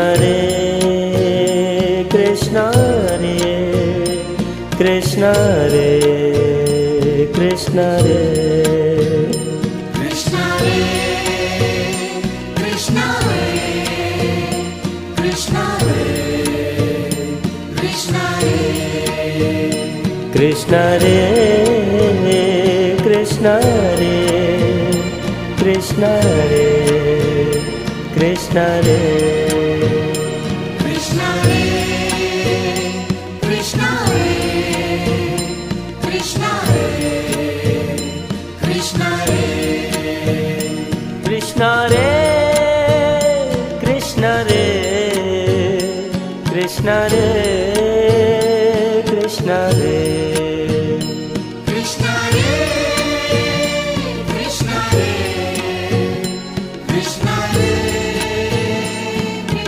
Hare Krishna Krishna Krishna Krishna Krishna Krishna Krishna Krishna Krishna Krishna Krishna Krishna Krishna Krishna Krishna